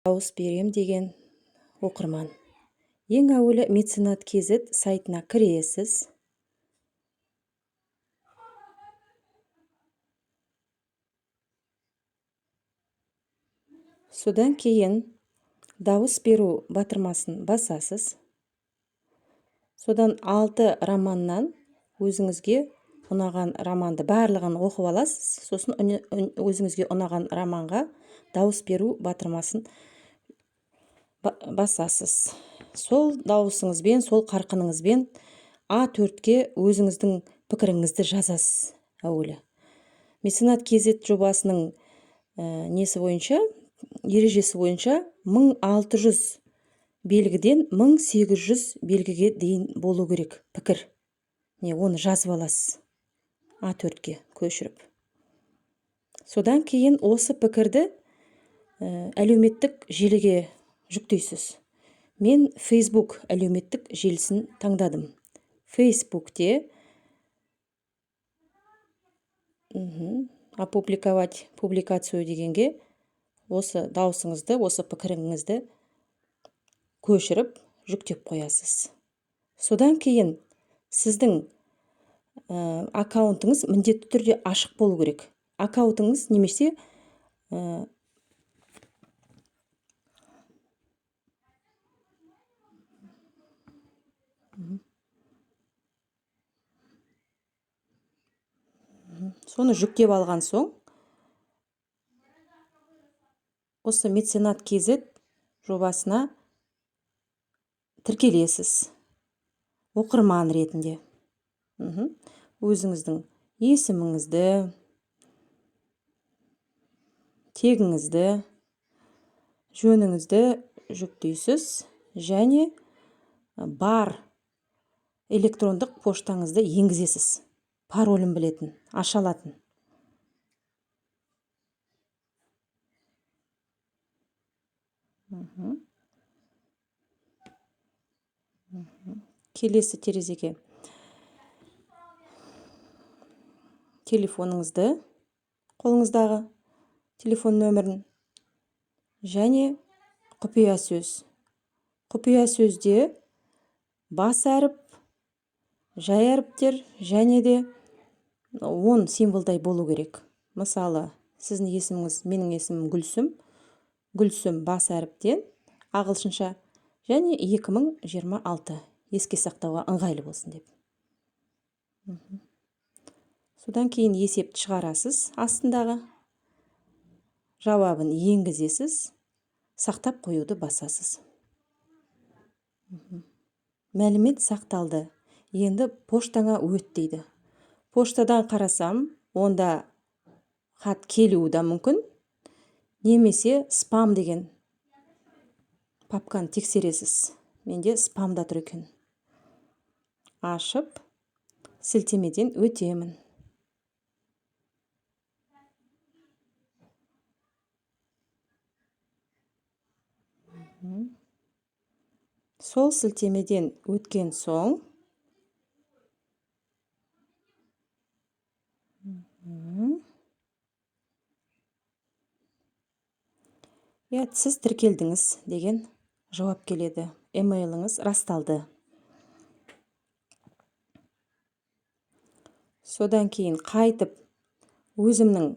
дауыс берем деген оқырман. Ең әуелі меценат KZ сайтына кіресіз. Содан кейін дауыс беру батырмасын басасыз. Содан 6 романнан өзіңізге ұнаған романды барлығын оқып аласыз. Сосын өзіңізге ұнаған романға дауыс беру батырмасын басасыз. Сол дауысыңызбен, сол қарқыныңызбен А4-ке өзіңіздің пікіріңізді жазасыз әуелі. Меценат KZ жобасының несі бойынша, ережесі бойынша 1600 белгіден 1800 белгіге дейін болу керек пікір. Оны жазып аласыз А4-ке көшіріп. Содан кейін осы пікірді әлеуметтік желіге жүктейсіз. Мен Facebook әлеуметтік желісін таңдадым. Facebook'те опубликовать публикацию дегенге осы даусыңызды, осы пікіріңізді көшіріп жүктеп қоясыз. Содан кейін сіздің аккаунтыңыз міндетті түрде ашық болу керек. Аккаунтыңыз немесе соны жүктеп алған соң, осы меценат KZ жобасына тіркелесіз. Оқырман ретінде. Өзіңіздің есіміңізді, тегіңізді, жөніңізді жүктейсіз және бар электрондық поштаңызды енгізесіз. Паролін білетін, аша алатын. Келесі терезеге телефоныңызды, қолыңыздағы телефон нөмірін және құпия сөз. Құпия сөзде бас әріп, жай әріптер және де 10 символдай болу керек. Мысалы, сіздің есіміңіз, менің есімім Гүлсім. Гүлсім бас әріптен ағылшынша және 2026 еске сақтауға ыңғайлы болсын деп. Содан кейін есепті шығарасыз, астындағы жауабын енгізесіз, сақтап қоюды басасыз. Мәлімет сақталды. Енді поштаңа өт дейді. Поштадан қарасам, онда хат келуі да мүмкін, немесе спам деген папканы тексересіз. Менде спамда тұр екен. Ашып, сілтемеден өтемін. Сол сілтемеден өткен соң сіз тіркелдіңіз деген жауап келеді. Емейліңіз расталды. Содан кейін қайтып өзімнің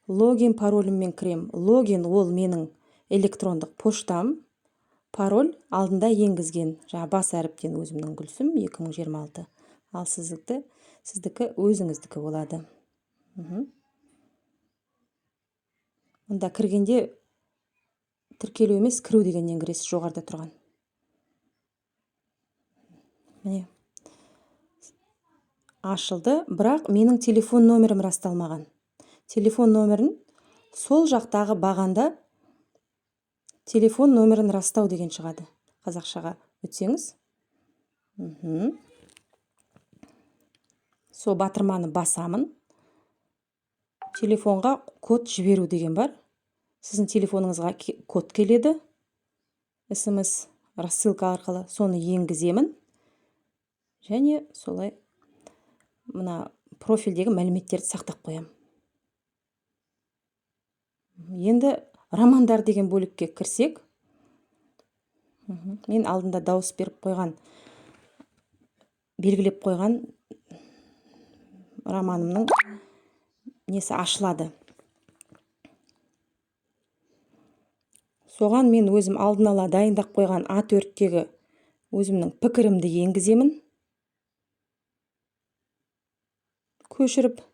логин пароліммен кірем. Логин ол менің электрондық поштам. Пароль алдында енгізген. Бас әріптен өзімнің Гүлсім 2026. Ал сіздікі өзіңіздікі болады. Онда кіргенде тіркелу емес, кіру дегеннен кіресіз, жоғарыда тұрған. Міне. Ашылды, бірақ менің телефон номерім расталмаған. Телефон номерін сол жақтағы бағанда телефон номерін растау деген шығады. Қазақшаға өтсеңіз. Сол батырманы басамын. Телефонға код жіберу деген бар. Сіздің телефоныңызға код келеді. SMS рассылка арқылы соны енгіземін. Және солай мына профильдегі мәліметтерді сақтап қоям. Енді романдар деген бөлікке кірсек, Мен алдында дауыс беріп қойған, белгілеп қойған романымның несі ашылады. Соған мен өзім алдын ала дайындап қойған А4-тегі өзімнің пікірімді енгіземін. Көшіріп.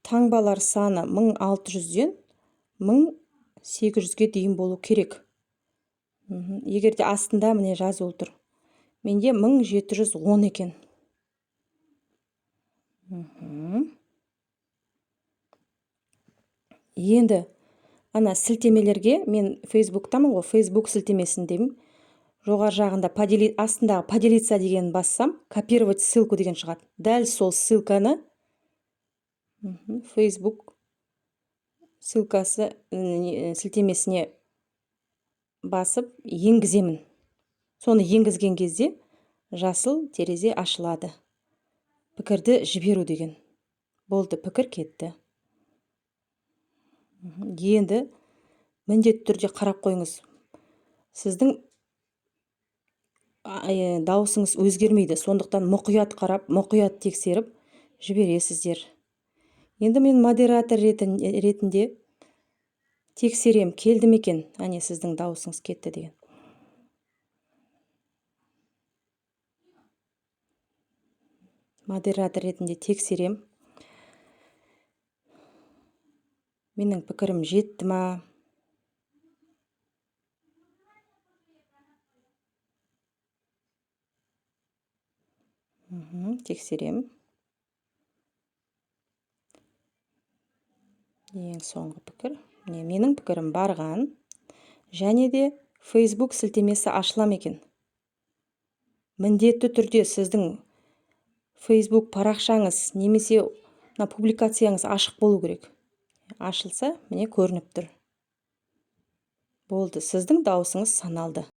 Таңбалар саны 1600-ден 1800-ге дейін болу керек. Егерде астында міне жазылып тұр. Менде 1710 екен. Енді ана сілтемелерге мен Фейсбуктамын ғой, Фейсбук сілтемесіндемін. Жоғар жағында астындағы поделиться деген бассам, копировать ссылку деген шығады. Дәл сол ссылканы Фейсбук ссылкасы сілтемесіне басып енгіземін. Соны енгізген кезде жасыл терезе ашылады. Пікірді жіберу деген. Болды, пікір кетті. Енді міндетті түрде қарап қойыңыз. Сіздің дауысыңыз өзгермейді. Сондықтан мұқият қарап, мұқият тексеріп жібересіздер. Енді мен модератор ретінде тексерем, келді ме екен, әне сіздің дауысыңыз кетті деген. Модератор ретінде тексерем. Менің пікірім жетті ма? Тексерем. Ең соңғы пікір. Менің пікірім барған. Және де Facebook сілтемесі ашылам екен. Міндетті түрде сіздің Facebook парақшаңыз немесе публикацияңыз ашық болу керек. Ашылса, міне көрініп тұр. Болды, сіздің дауысыңыз саналды.